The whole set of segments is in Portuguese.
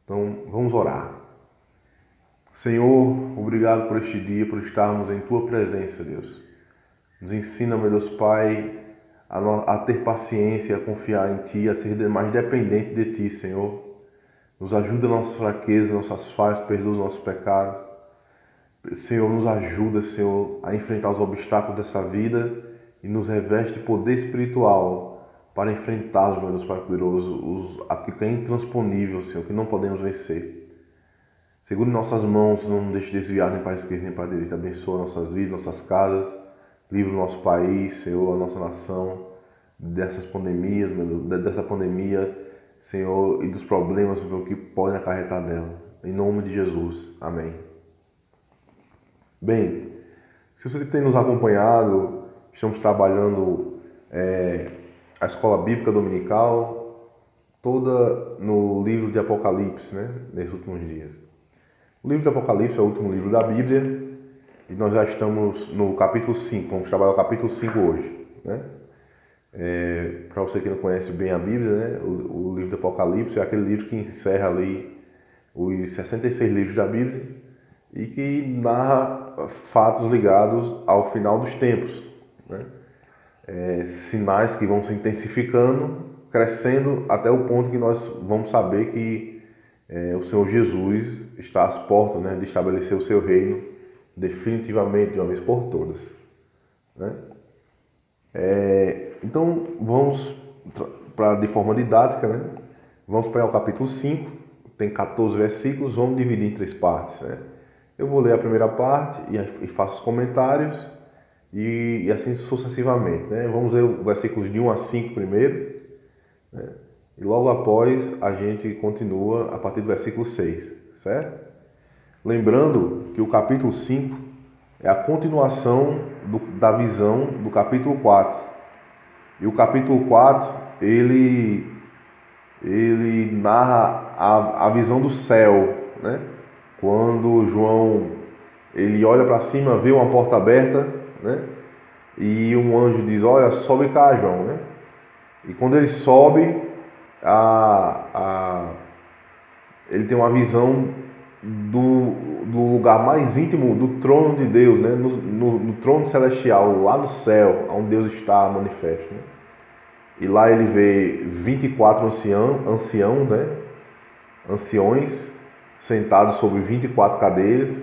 Então, vamos orar. Senhor, obrigado por este dia, por estarmos em Tua presença, Deus. Nos ensina, meu Deus Pai, a ter paciência, a confiar em Ti, a ser mais dependente de Ti, Senhor. Nos ajuda nas nossas fraquezas, nossas falhas, perdoa os nossos pecados. Senhor, nos ajuda, Senhor, a enfrentar os obstáculos dessa vida e nos reveste de poder espiritual para enfrentar, meu Deus Pai poderoso, aquilo que é intransponível, Senhor, que não podemos vencer. Segure nossas mãos, não nos deixe desviar nem para a esquerda nem para a direita. Abençoa nossas vidas, nossas casas. Livre o nosso país, Senhor, a nossa nação, dessas pandemias, dessa pandemia, Senhor, e dos problemas, Senhor, que podem acarretar dela. Em nome de Jesus. Amém. Bem, se você tem nos acompanhado, estamos trabalhando a Escola Bíblica Dominical, toda no livro de Apocalipse, né, nesses últimos dias. O livro de Apocalipse é o último livro da Bíblia e nós já estamos no capítulo 5, vamos trabalhar o capítulo 5 hoje, né? Para você que não conhece bem a Bíblia, né, o livro de Apocalipse é aquele livro que encerra ali os 66 livros da Bíblia e que narra fatos ligados ao final dos tempos, né? Sinais que vão se intensificando, crescendo até o ponto que nós vamos saber que o Senhor Jesus está às portas, né, de estabelecer o seu reino definitivamente de uma vez por todas, né? Então vamos de forma didática, né? Vamos pegar o capítulo 5, tem 14 versículos, vamos dividir em 3 partes, né? Eu vou ler a primeira parte e faço os comentários e assim sucessivamente, né? Vamos ler os versículos de 1 a 5 primeiro, né? E logo após a gente continua a partir do versículo 6, certo? Lembrando que o capítulo 5 é a continuação da visão do capítulo 4. E o capítulo 4, ele narra a visão do céu, né? Quando João ele olha para cima, vê uma porta aberta, né? E um anjo diz: olha, sobe cá, João, né? E quando ele sobe, ele tem uma visão do lugar mais íntimo do trono de Deus, né? No trono celestial, lá no céu, onde Deus está manifesto, né? E lá ele vê 24 anciãos, né? Anciões sentados sobre 24 cadeiras,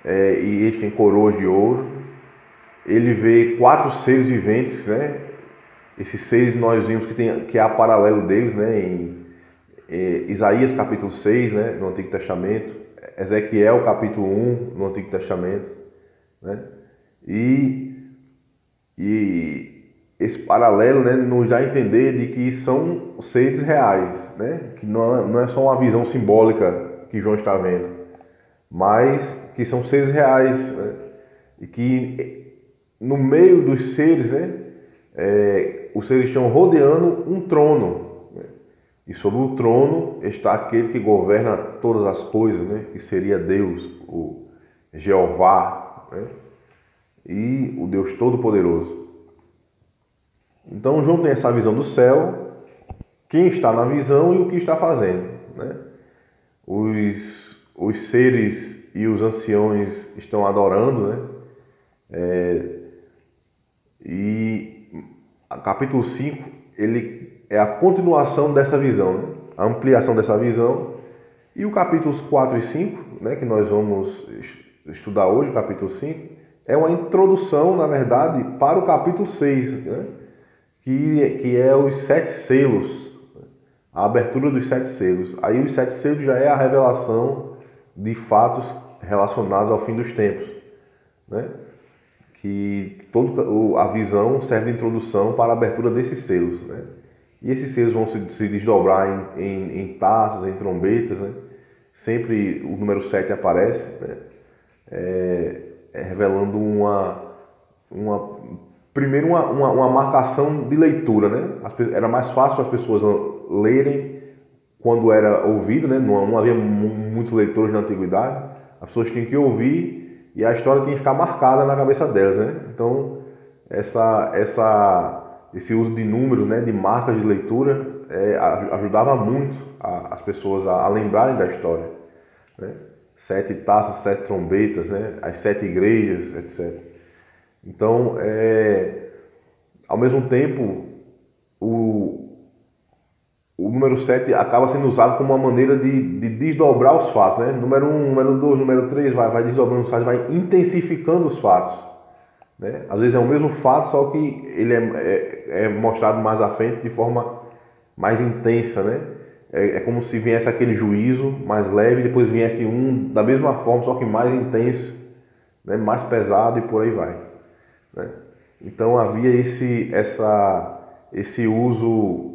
e eles têm coroas de ouro. Ele vê 4 seres viventes, né? Esses seres nós vimos que há paralelo deles, né? Em Isaías capítulo 6, né? No Antigo Testamento, Ezequiel capítulo 1 no Antigo Testamento, né? E esse paralelo, né, nos dá a entender de que são seres reais, né? Que não é só uma visão simbólica que João está vendo, mas que são seres reais, né? E que no meio dos seres, né, os seres estão rodeando um trono, né? E sobre o trono está aquele que governa todas as coisas, né? Que seria Deus, o Jeová, né? E o Deus Todo-Poderoso. Então João tem essa visão do céu, quem está na visão e o que está fazendo, né? Os seres e os anciões estão adorando, né? E o capítulo 5 ele é a continuação dessa visão, né? A ampliação dessa visão. E o capítulos 4 e 5, né, que nós vamos estudar hoje, o capítulo 5, é uma introdução, na verdade, para o capítulo 6, né? Que é os 7 selos, a abertura dos 7 selos. Aí os 7 selos já é a revelação de fatos relacionados ao fim dos tempos, né? Que toda a visão serve de introdução para a abertura desses selos, né? E esses selos vão se desdobrar em taças, em trombetas, né? Sempre o número 7 aparece, né? Revelando primeiro uma marcação de leitura, né? Era mais fácil para as pessoas lerem quando era ouvido, né? Não havia muitos leitores na antiguidade. As pessoas tinham que ouvir e a história tinha que ficar marcada na cabeça delas, né? Então essa esse uso de números, né, de marcas de leitura, ajudava muito as pessoas a lembrarem da história, né? 7 taças, 7 trombetas, né? As 7 igrejas, etc. Então, ao mesmo tempo, o número 7 acaba sendo usado como uma maneira de desdobrar os fatos, né? Número 1, número 2, número 3, vai desdobrando os fatos, vai intensificando os fatos, né? Às vezes é o mesmo fato, só que ele é mostrado mais à frente de forma mais intensa, né? É como se viesse aquele juízo mais leve, depois viesse um da mesma forma, só que mais intenso, né? Mais pesado e por aí vai, né? Então havia esse uso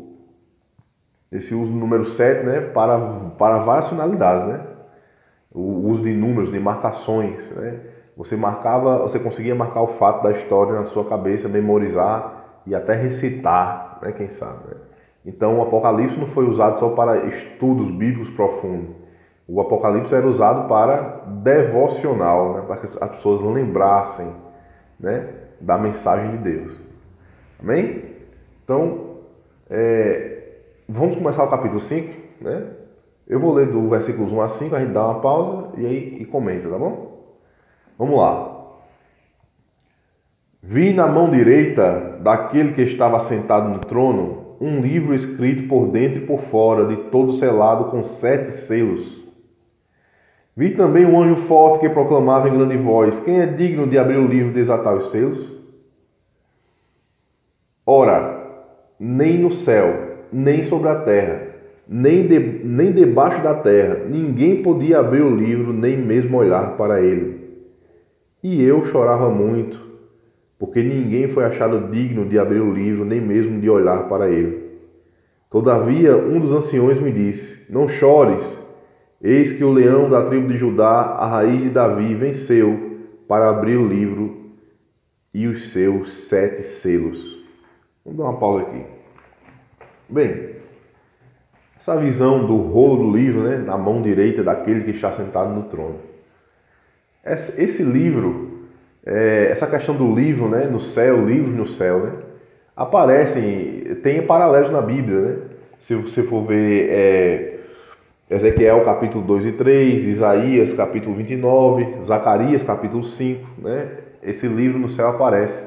do número 7, né? Para várias finalidades, né? O uso de números, de marcações, né? Você conseguia marcar o fato da história na sua cabeça, memorizar e até recitar, né? Quem sabe, né? Então o Apocalipse não foi usado só para estudos bíblicos profundos. O Apocalipse era usado para devocional, né? Para que as pessoas lembrassem, né? Da mensagem de Deus. Amém? Então, vamos começar o capítulo 5, né? Eu vou ler do versículos 1 a 5, a gente dá uma pausa e comenta, tá bom? Vamos lá. Vi na mão direita daquele que estava sentado no trono um livro escrito por dentro e por fora, de todo selado com 7 selos. Vi também um anjo forte que proclamava em grande voz: quem é digno de abrir o livro e desatar os selos? Ora, nem no céu, nem sobre a terra, nem debaixo da terra, ninguém podia abrir o livro, nem mesmo olhar para ele. E eu chorava muito, porque ninguém foi achado digno de abrir o livro, nem mesmo de olhar para ele. Todavia, um dos anciões me disse: não chores, eis que o leão da tribo de Judá, a raiz de Davi, venceu para abrir o livro e os seus 7 selos. Vamos dar uma pausa aqui. Bem, essa visão do rolo do livro, né, na mão direita daquele que está sentado no trono. Esse livro, essa questão do livro, né, no céu, livros no céu, né, aparecem, tem paralelos na Bíblia, né? Se você for ver Ezequiel capítulo 2 e 3, Isaías capítulo 29, Zacarias capítulo 5, né? Esse livro no céu aparece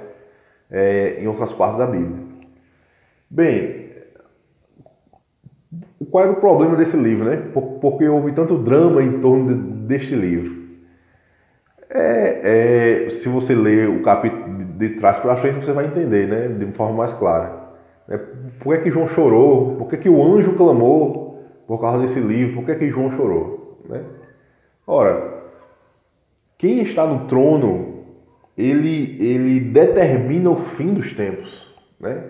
em outras partes da Bíblia. Bem, qual era o problema desse livro, né? Porque houve tanto drama em torno deste livro. Se você ler o capítulo de trás para frente, você vai entender, né? De forma mais clara. Por que João chorou? Por que o anjo clamou por causa desse livro? Por que João chorou? Né? Ora, quem está no trono, ele determina o fim dos tempos, né?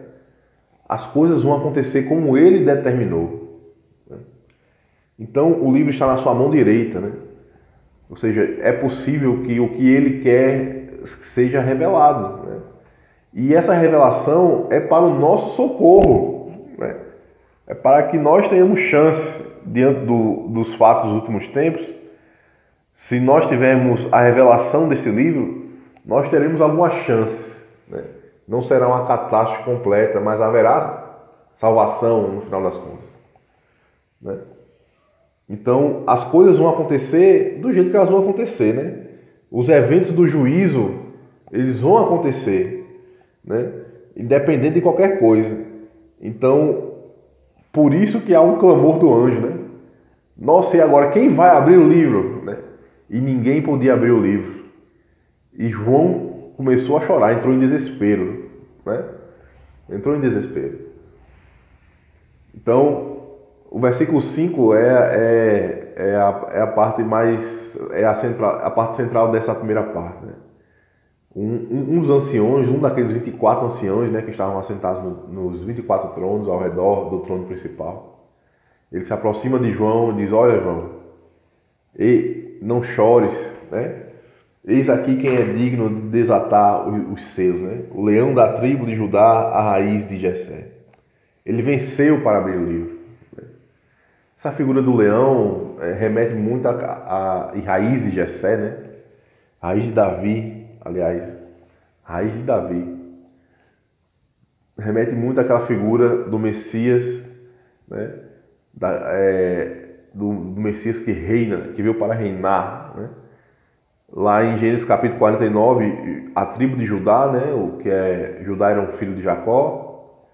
As coisas vão acontecer como ele determinou, né? Então, o livro está na sua mão direita, né? Ou seja, é possível que o que ele quer seja revelado, né? E essa revelação é para o nosso socorro, né? É para que nós tenhamos chance diante dos fatos dos últimos tempos. Se nós tivermos a revelação desse livro, nós teremos alguma chance, né? Não será uma catástrofe completa, mas haverá salvação no final das contas, né? Então, as coisas vão acontecer do jeito que elas vão acontecer, né? Os eventos do juízo, eles vão acontecer, né? Independente de qualquer coisa. Então, por isso que há um clamor do anjo, né? Nossa, e agora quem vai abrir o livro, né? E ninguém podia abrir o livro. E João começou a chorar, entrou em desespero, né? Entrou em desespero. Então, o versículo 5 a parte mais, a parte central dessa primeira parte, né? Um dos anciões, um daqueles 24 anciões, né, que estavam assentados nos 24 tronos ao redor do trono principal, ele se aproxima de João e diz: olha, João, não chores, né? Eis aqui quem é digno de desatar os seus, né? O leão da tribo de Judá, a raiz de Jessé. Ele venceu para abrir o livro. Essa figura do leão remete muito a raiz de Jessé, né? Raiz de Davi, aliás, raiz de Davi. remete muito àquela figura do Messias, né? Do Messias que reina, que veio para reinar, né? Lá em Gênesis capítulo 49, a tribo de Judá, né? O que é Judá era um filho de Jacó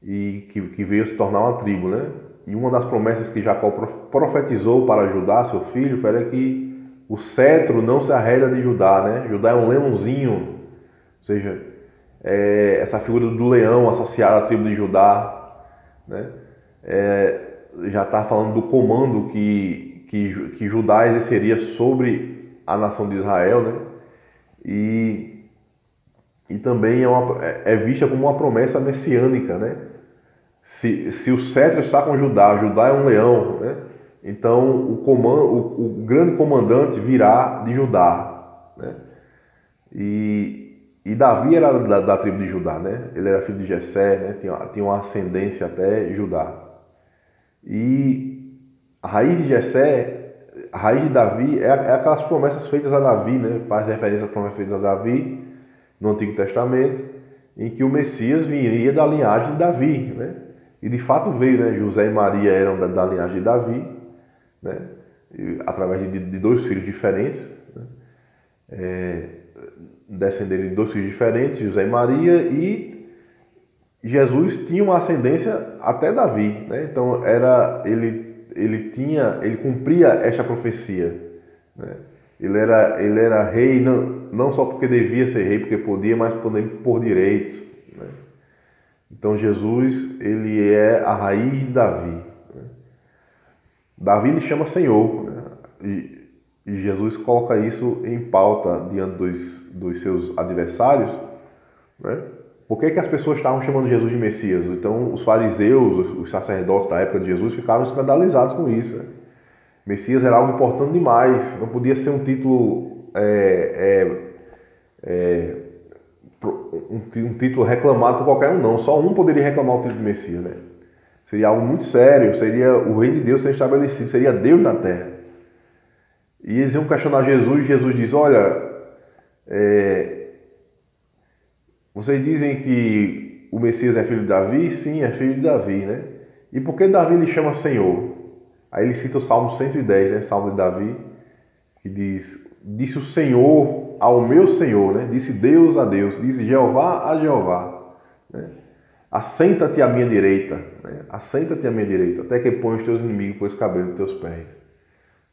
e que veio se tornar uma tribo, né? E uma das promessas que Jacó profetizou para Judá, seu filho, era que o cetro não se arreda de Judá, né? Judá é um leãozinho, ou seja, essa figura do leão associada à tribo de Judá, né? Já está falando do comando que Judá exerceria sobre a nação de Israel, né? E também é vista como uma promessa messiânica, né? Se o cetro está com Judá, Judá é um leão, né? Então o grande comandante virá de Judá, né? E Davi era da tribo de Judá, né? Ele era filho de Jessé, né? Tinha uma ascendência até Judá. E a raiz de Jessé, a raiz de Davi é aquelas promessas feitas a Davi, né? Faz referência às promessas feitas a Davi no Antigo Testamento, em que o Messias viria da linhagem de Davi, né? E de fato veio, né? José e Maria eram da linhagem de Davi, né? Através de dois filhos diferentes, né? Descenderam de dois filhos diferentes, José e Maria, e Jesus tinha uma ascendência até Davi, né? Então ele cumpria esta profecia, né? Ele era rei não só porque devia ser rei, porque podia, mas por direito, né? Então Jesus, ele é a raiz de Davi, né? Davi lhe chama Senhor, né? E Jesus coloca isso em pauta diante dos seus adversários, né? Por que as pessoas estavam chamando Jesus de Messias? Então os fariseus, os sacerdotes da época de Jesus ficaram escandalizados com isso, né? Messias era algo importante demais, não podia ser um título um título reclamado por qualquer um, não. Só um poderia reclamar o título de Messias, né? Seria algo muito sério, seria o reino de Deus ser estabelecido, seria Deus na terra. E eles iam questionar Jesus, e Jesus diz: olha, vocês dizem que o Messias é filho de Davi? Sim, é filho de Davi, né? E por que Davi lhe chama Senhor? Aí ele cita o Salmo 110, né? Salmo de Davi, que diz: disse o Senhor ao meu Senhor, né? Disse Deus a Deus, disse Jeová a Jeová, né? Assenta-te à minha direita, né? Assenta-te à minha direita, até que põe os teus inimigos por cabelos dos teus pés,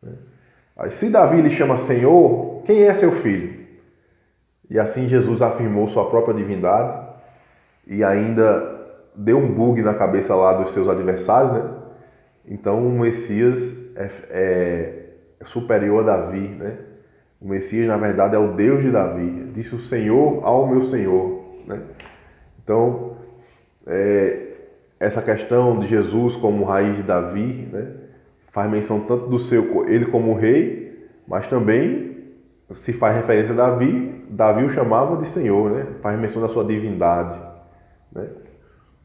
né? Aí, se Davi lhe chama Senhor, quem é seu filho? E assim Jesus afirmou sua própria divindade e ainda deu um bug na cabeça lá dos seus adversários, né? Então o Messias é superior a Davi, né? O Messias, na verdade, é o Deus de Davi. Disse o Senhor ao meu Senhor, né? Então, essa questão de Jesus como raiz de Davi, né? Faz menção tanto ele como rei, mas também se faz referência a Davi. Davi o chamava de Senhor, né? Faz menção da sua divindade, né?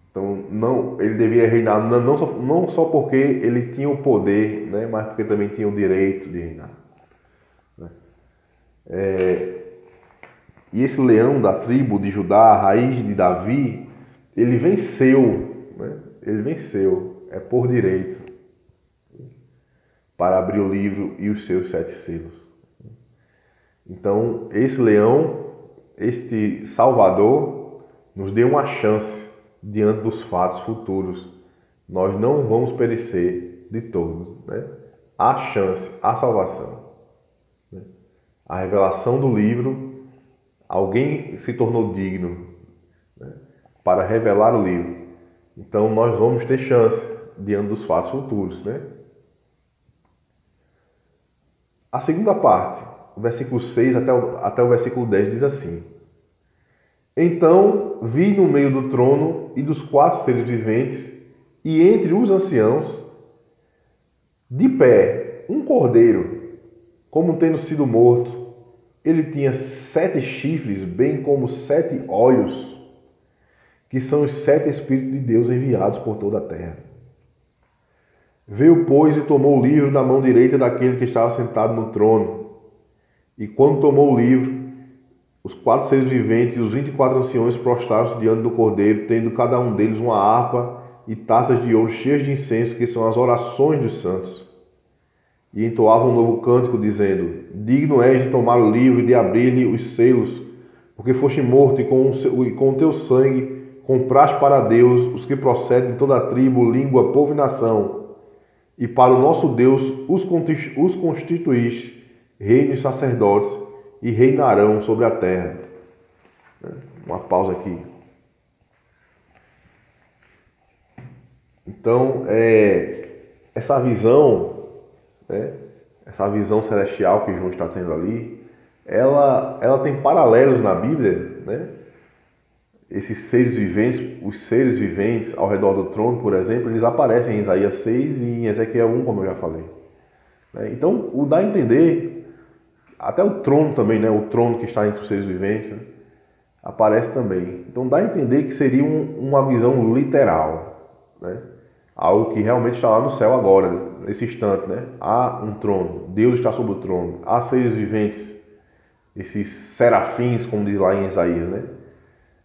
Então, ele deveria reinar não só porque ele tinha o poder, né? Mas porque também tinha o direito de reinar, né? E esse leão da tribo de Judá, a raiz de Davi, ele venceu, né? Ele venceu, por direito, para abrir o livro e os seus 7 selos. Então, esse leão, este Salvador, nos deu uma chance diante dos fatos futuros. Nós não vamos perecer de todo, né? Há chance, há salvação, né? A revelação do livro, alguém se tornou digno, né, para revelar o livro. Então nós vamos ter chance diante dos fatos futuros, né? A segunda parte, o versículo 6 até o versículo 10 diz assim: Então vi no meio do trono e dos 4 seres viventes, e entre os anciãos, de pé, um cordeiro, como tendo sido morto. Ele tinha 7 chifres, bem como 7 olhos, que são os 7 Espíritos de Deus enviados por toda a terra. Veio, pois, e tomou o livro da mão direita daquele que estava sentado no trono. E quando tomou o livro, os 4 seres viventes e os 24 anciões prostraram-se diante do Cordeiro, tendo cada um deles uma harpa e taças de ouro cheias de incenso, que são as orações dos santos. E entoavam um novo cântico, dizendo: Digno és de tomar o livro e de abrir-lhe os selos, porque foste morto e com o teu sangue compraste para Deus os que procedem de toda a tribo, língua, povo e nação. E para o nosso Deus os constituíste reino e sacerdotes, e reinarão sobre a terra. Uma pausa aqui. Então, essa visão, né, essa visão celestial que João está tendo ali, ela tem paralelos na Bíblia, né? Esses seres viventes, os seres viventes ao redor do trono, por exemplo, eles aparecem em Isaías 6 e em Ezequiel 1, como eu já falei. Então, o dá a entender, até o trono também, né? O trono que está entre os seres viventes, né, aparece também. Então, dá a entender que seria uma visão literal, né? Algo que realmente está lá no céu agora, nesse instante, né? Há um trono, Deus está sobre o trono, há seres viventes, esses serafins, como diz lá em Isaías, né?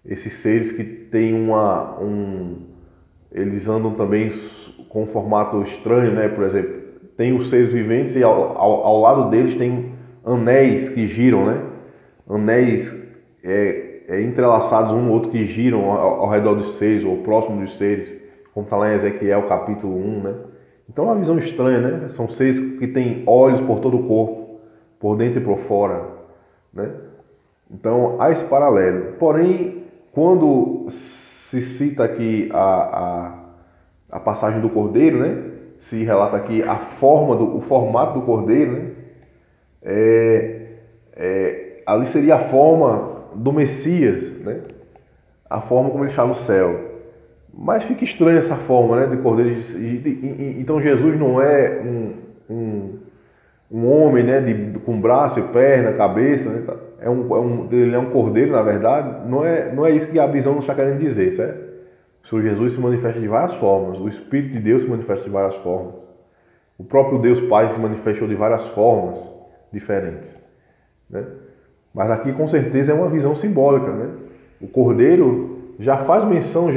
Esses seres que têm eles andam também com um formato estranho, né? Por exemplo, tem os seres viventes e ao lado deles tem anéis que giram, né? Anéis entrelaçados um no outro que giram ao redor dos seres ou próximo dos seres, como está lá em Ezequiel capítulo 1, né? Então é uma visão estranha, né? São seres que têm olhos por todo o corpo, por dentro e por fora, né? Então há esse paralelo. Porém, quando se cita aqui a passagem do Cordeiro, né? Se relata aqui o formato do Cordeiro, né? Ali seria a forma do Messias, né? A forma como ele está no céu. Mas fica estranha essa forma, né, de Cordeiro. Então Jesus não é um homem, né, com braço e perna, cabeça, né? Ele é um cordeiro, na verdade. Não é isso que a visão não está querendo dizer, certo? O Senhor Jesus se manifesta de várias formas, o Espírito de Deus se manifesta de várias formas, o próprio Deus Pai se manifestou de várias formas diferentes, né? Mas aqui com certeza é uma visão simbólica, né? O cordeiro já faz menção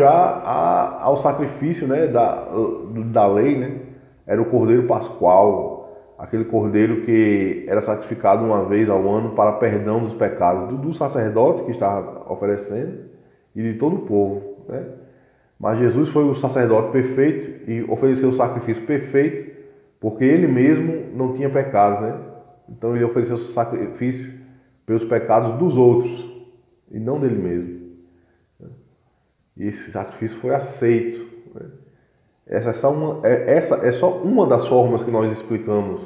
ao sacrifício, né, da lei, né? Era o cordeiro pascual, aquele cordeiro que era sacrificado uma vez ao ano para perdão dos pecados do sacerdote que estava oferecendo e de todo o povo, né? Mas Jesus foi o sacerdote perfeito e ofereceu o sacrifício perfeito porque ele mesmo não tinha pecados, né? Então ele ofereceu o sacrifício pelos pecados dos outros e não dele mesmo. E esse sacrifício foi aceito, né? Essa é só uma das formas que nós explicamos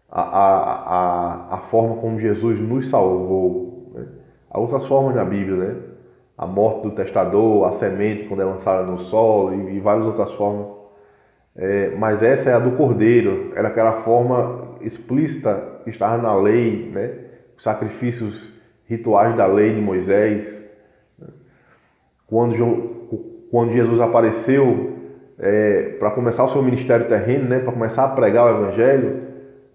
a forma como Jesus nos salvou, né? Há outras formas na Bíblia, né? A morte do testador, a semente quando é lançada no solo e várias outras formas. Mas essa é a do Cordeiro, era aquela forma explícita que estava na lei, né? Os sacrifícios rituais da lei de Moisés. Quando Jesus apareceu para começar o seu ministério terreno, né? Para começar a pregar o Evangelho,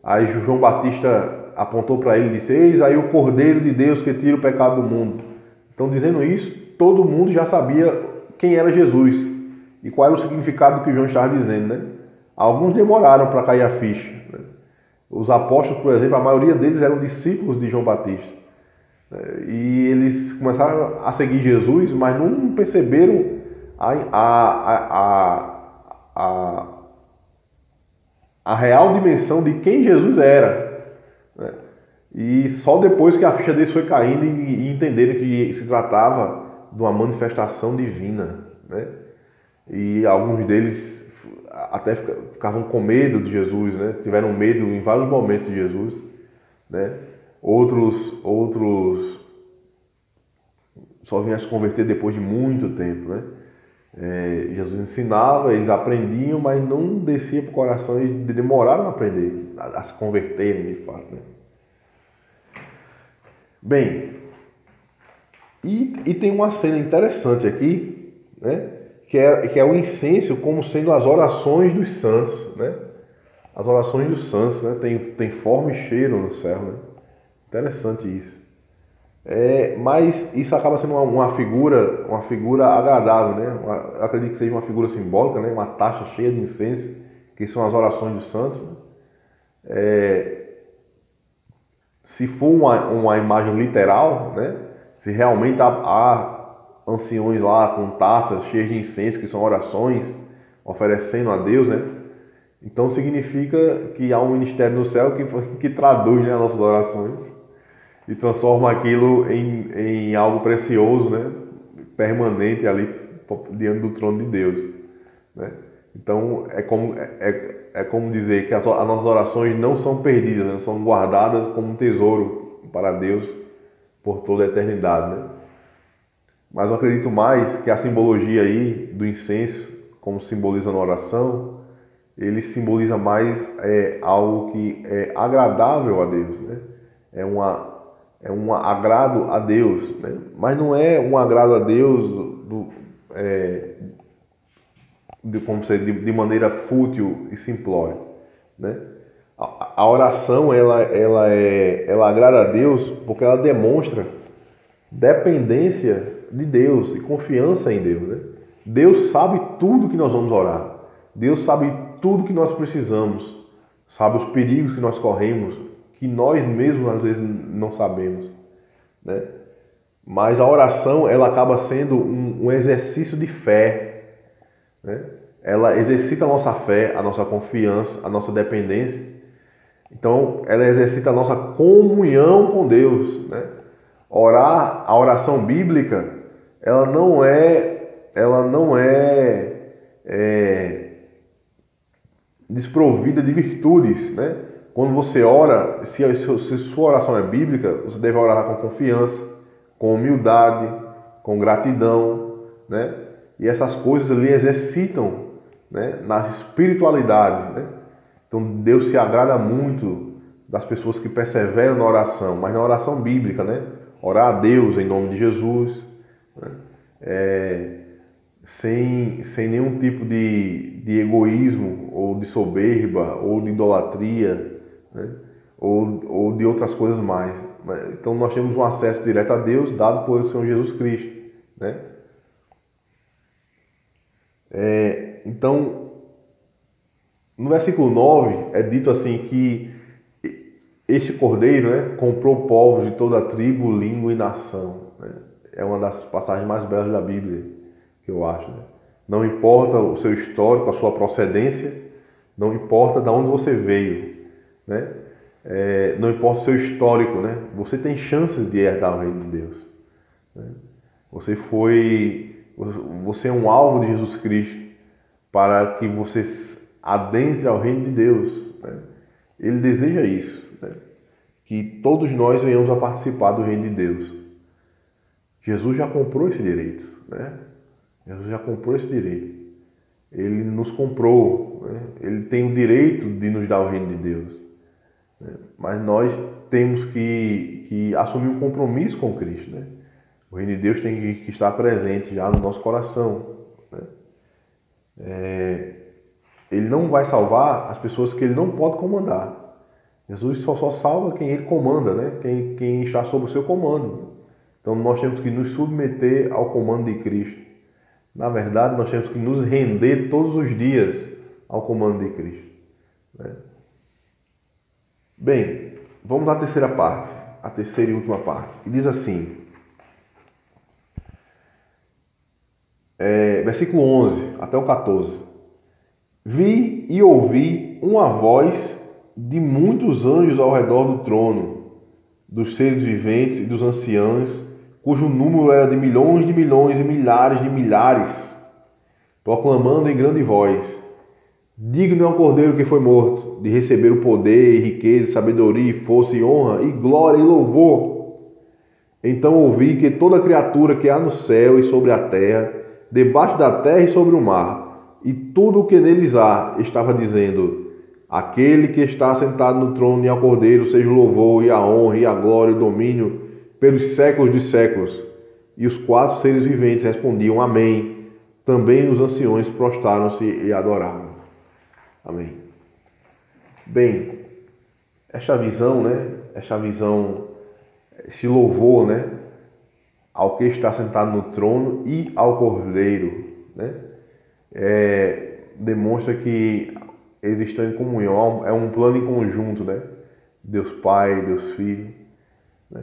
aí João Batista apontou para ele e disse: Eis aí o Cordeiro de Deus que tira o pecado do mundo. Então, dizendo isso, todo mundo já sabia quem era Jesus e qual era o significado do que João estava dizendo, né? Alguns demoraram para cair a ficha, né? Os apóstolos, por exemplo, a maioria deles eram discípulos de João Batista, e eles começaram a seguir Jesus, mas não perceberam a real dimensão de quem Jesus era, né? E só depois que a ficha deles foi caindo e entenderam que se tratava de uma manifestação divina, né? E alguns deles até ficavam com medo de Jesus, né? Tiveram medo em vários momentos de Jesus, né? Outros só vinham a se converter depois de muito tempo, né? Jesus ensinava, eles aprendiam, mas não descia para o coração e demoraram a aprender, a se converterem de fato, né? Bem, e tem uma cena interessante aqui, né? Que é o incenso como sendo as orações dos santos, né? As orações dos santos, né? Tem forma e cheiro no céu, né? Interessante isso. Mas isso acaba sendo uma figura agradável, né? Eu acredito que seja uma figura simbólica, né? Uma taça cheia de incenso, que são as orações dos santos, né? Se for uma imagem literal, né? Se realmente há anciões lá com taças cheias de incenso, que são orações, oferecendo a Deus, né? Então significa que há um ministério no céu que traduz, né, as nossas orações e transforma aquilo em algo precioso, né? Permanente ali diante do trono de Deus, né? Então é como dizer que as nossas orações não são perdidas, né? São guardadas como um tesouro para Deus por toda a eternidade, né? Mas eu acredito mais que a simbologia aí do incenso, como simboliza na oração, ele simboliza mais algo que é agradável a Deus, né? É um agrado a Deus, né? Mas não é um agrado a Deus de maneira fútil e simplória, né? A oração ela agrada a Deus porque ela demonstra dependência de Deus e confiança em Deus, né? Deus sabe tudo que nós vamos orar. Deus sabe tudo que nós precisamos. Sabe os perigos que nós corremos, que nós mesmos às vezes não sabemos, né? Mas a oração ela acaba sendo um exercício de fé, né? Ela exercita a nossa fé, a nossa confiança, a nossa dependência. Então, ela exercita a nossa comunhão com Deus, né? A oração bíblica, ela não é desprovida de virtudes, né? Quando você ora, se sua oração é bíblica, você deve orar com confiança, com humildade, com gratidão, né? E essas coisas ali exercitam, né, na espiritualidade, né? Então Deus se agrada muito das pessoas que perseveram na oração, mas na oração bíblica, né? Orar a Deus em nome de Jesus, né? Sem nenhum tipo de egoísmo, ou de soberba, ou de idolatria, né? Ou de outras coisas mais. Então nós temos um acesso direto a Deus dado por Senhor Jesus Cristo, né? Então, no versículo 9 é dito assim que este cordeiro, né, comprou povos de toda tribo, língua e nação, né? É uma das passagens mais belas da Bíblia, que eu acho, né? Não importa o seu histórico, a sua procedência, não importa de onde você veio, né? Não importa o seu histórico, né? Você tem chances de herdar o reino de Deus, né? Você é um alvo de Jesus Cristo para que você adentre ao reino de Deus, né? Ele deseja isso, né? Que todos nós venhamos a participar do reino de Deus. Jesus já comprou esse direito, né? Jesus já comprou esse direito. Ele nos comprou, né? Ele tem o direito de nos dar o reino de Deus, né? Mas nós temos que assumir um compromisso com Cristo, né? O reino de Deus tem que estar presente já no nosso coração, né? Ele não vai salvar as pessoas que ele não pode comandar. Jesus só salva quem ele comanda, né? Quem está sob o seu comando. Então nós temos que nos submeter ao comando de Cristo. Na verdade, nós temos que nos render todos os dias ao comando de Cristo, né? Bem, vamos à terceira parte, a terceira e última parte, que diz assim, versículo 11 até o 14. Vi e ouvi uma voz de muitos anjos ao redor do trono, dos seres viventes e dos anciãos, cujo número era de milhões e milhares de milhares, proclamando em grande voz: digno é o cordeiro que foi morto, de receber o poder, e riqueza, sabedoria, e força, e honra, e glória, e louvor. Então ouvi que toda criatura que há no céu e sobre a terra, debaixo da terra e sobre o mar, e tudo o que neles há, estava dizendo: aquele que está sentado no trono e ao cordeiro, seja o louvor, e a honra, e a glória, e o domínio, pelos séculos de séculos. E os quatro seres viventes respondiam: amém. Também os anciões prostraram-se e adoraram. Amém. Bem, esta visão, né? Esta visão esse louvor, né, ao que está sentado no trono e ao Cordeiro, né, demonstra que eles estão em comunhão, é um plano em conjunto, né? Deus Pai, Deus Filho, né?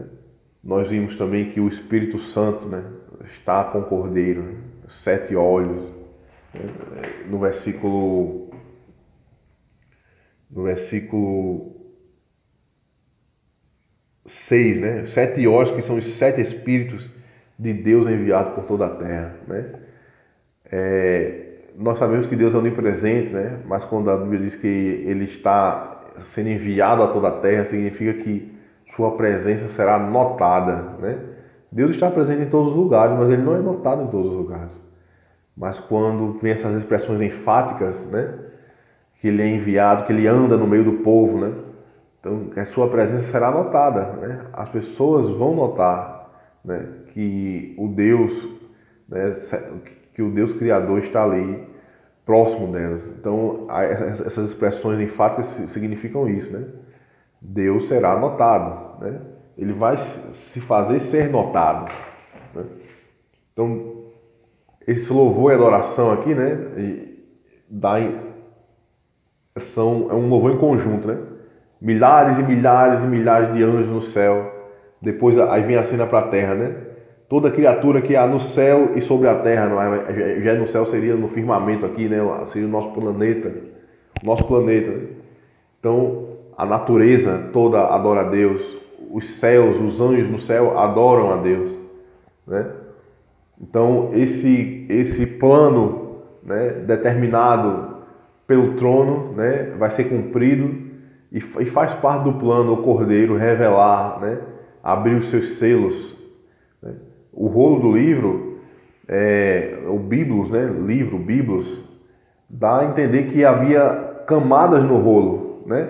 Nós vimos também que o Espírito Santo, né, está com o Cordeiro, né? 7 olhos, né? No versículo 6, né? 7 olhos, que são os 7 Espíritos de Deus enviados por toda a terra, né? Nós sabemos que Deus é onipresente, né? Mas quando a Bíblia diz que Ele está sendo enviado a toda a terra, significa que sua presença será notada, né? Deus está presente em todos os lugares, mas Ele não é notado em todos os lugares. Mas quando vem essas expressões enfáticas, né? Que Ele é enviado, que Ele anda no meio do povo, né? Então, a sua presença será notada, né? As pessoas vão notar, né, que o Deus, né, que o Deus Criador está ali próximo delas. Então, essas expressões enfáticas significam isso, né? Deus será notado, né? Ele vai se fazer ser notado, né? Então, esse louvor e adoração aqui, né, é um louvor em conjunto, né? Milhares e milhares e milhares de anjos no céu. Depois aí vem a cena para a terra, né? Toda criatura que há no céu e sobre a terra, não é? Já no céu seria no firmamento aqui, né? Seria o nosso planeta, né? Então, a natureza toda adora a Deus. Os céus, os anjos no céu adoram a Deus, né? Então, esse plano, né, determinado pelo trono, né, vai ser cumprido e faz parte do plano o Cordeiro revelar, né, abrir os seus selos, né? O rolo do livro, o Biblos, né, livro, Biblos, dá a entender que havia camadas no rolo, né?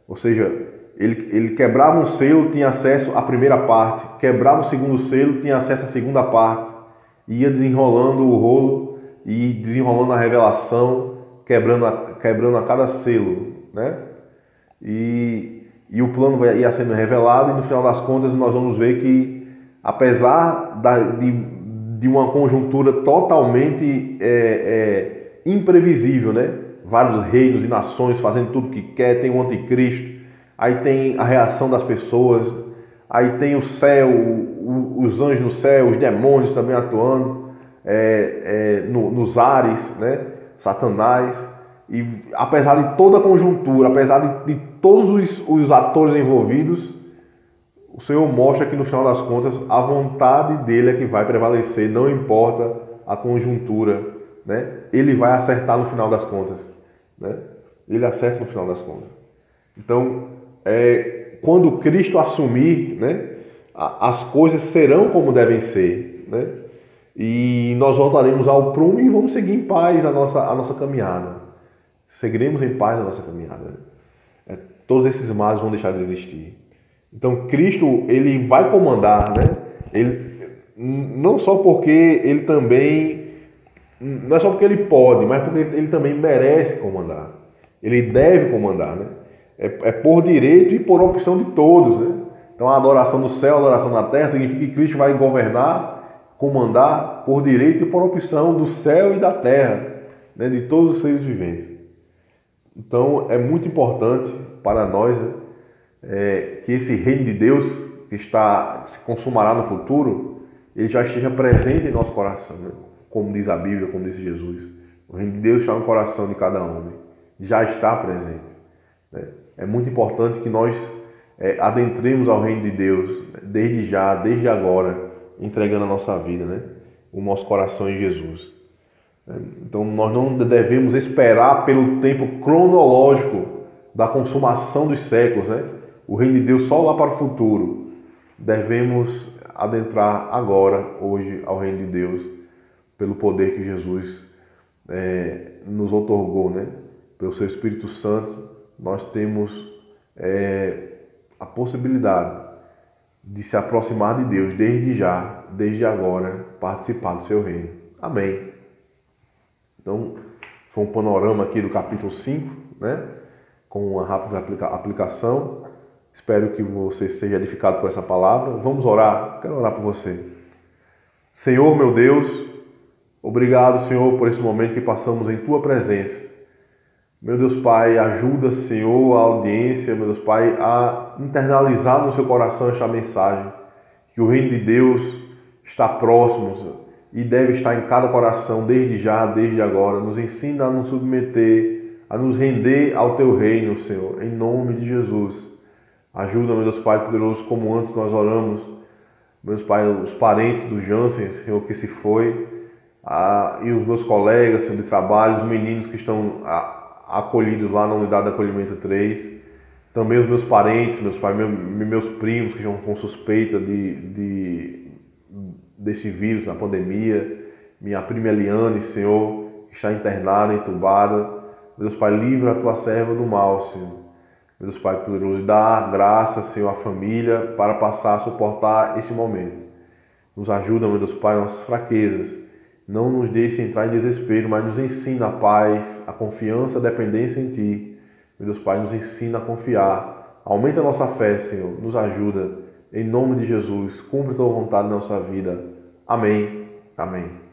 Ou seja, ele quebrava um selo, tinha acesso à primeira parte, quebrava o segundo selo, tinha acesso à segunda parte, ia desenrolando o rolo e desenrolando a revelação, quebrando a cada selo, né? E o plano ia sendo revelado, e no final das contas nós vamos ver que, apesar de uma conjuntura totalmente imprevisível, né? Vários reinos e nações fazendo tudo o que quer, tem o anticristo, aí tem a reação das pessoas, aí tem o céu, os anjos no céu, os demônios também atuando nos ares, né? Satanás. E apesar de toda a conjuntura, apesar de todos os atores envolvidos, o Senhor mostra que no final das contas a vontade dele é que vai prevalecer, não importa a conjuntura, né? Ele vai acertar no final das contas, né? Ele acerta no final das contas. Então, quando Cristo assumir, né, as coisas serão como devem ser, né? E nós voltaremos ao prumo e vamos seguir em paz a nossa caminhada. Seguiremos em paz a nossa caminhada. Todos esses males vão deixar de existir. Então Cristo, ele vai comandar, né? Ele, não só porque ele também, não é só porque ele pode, mas porque ele também merece comandar. Ele deve comandar, né? É por direito e por opção de todos, né? Então a adoração do céu, a adoração na terra significa que Cristo vai governar, comandar por direito e por opção do céu e da terra, né? De todos os seres viventes. Então é muito importante para nós, né, que esse reino de Deus que se consumará no futuro, ele já esteja presente em nosso coração, né? Como diz a Bíblia, como diz Jesus. O reino de Deus está no coração de cada homem, já está presente, né? É muito importante que nós adentremos ao reino de Deus desde já, desde agora, entregando a nossa vida, né? O nosso coração em Jesus. Então nós não devemos esperar pelo tempo cronológico da consumação dos séculos, né? O reino de Deus só lá para o futuro. Devemos adentrar agora, hoje, ao reino de Deus, pelo poder que Jesus nos outorgou, né? Pelo seu Espírito Santo, nós temos a possibilidade de se aproximar de Deus desde já, desde agora, participar do seu reino. Amém. Então, foi um panorama aqui do capítulo 5, né? Com uma rápida aplicação. Espero que você seja edificado por essa palavra. Vamos orar. Quero orar por você. Senhor, meu Deus, obrigado, Senhor, por esse momento que passamos em Tua presença. Meu Deus Pai, ajuda, Senhor, a audiência, meu Deus Pai, a internalizar no seu coração esta mensagem, que o reino de Deus está próximo, Senhor, e deve estar em cada coração, desde já, desde agora. Nos ensina a nos submeter, a nos render ao Teu reino, Senhor, em nome de Jesus. Ajuda, meu Deus Pai poderoso, como antes nós oramos, meus Pai, os parentes do Jansen, Senhor, que se foi, e os meus colegas, Senhor, de trabalho, os meninos que estão acolhidos lá na unidade de acolhimento 3, também os meus parentes, meus pais, meus primos que estão com suspeita desse vírus, na pandemia, minha prima Eliane, Senhor, que está internada, entubada. Meu Deus Pai, livra a tua serva do mal, Senhor. Meu Deus Pai poderoso, dá graça, Senhor, à família para passar a suportar esse momento. Nos ajuda, meu Deus Pai, nas nossas fraquezas. Não nos deixe entrar em desespero, mas nos ensina a paz, a confiança, a dependência em Ti. Meu Deus Pai, nos ensina a confiar. Aumenta a nossa fé, Senhor. Nos ajuda. Em nome de Jesus, cumpre a Tua vontade na nossa vida. Amém. Amém.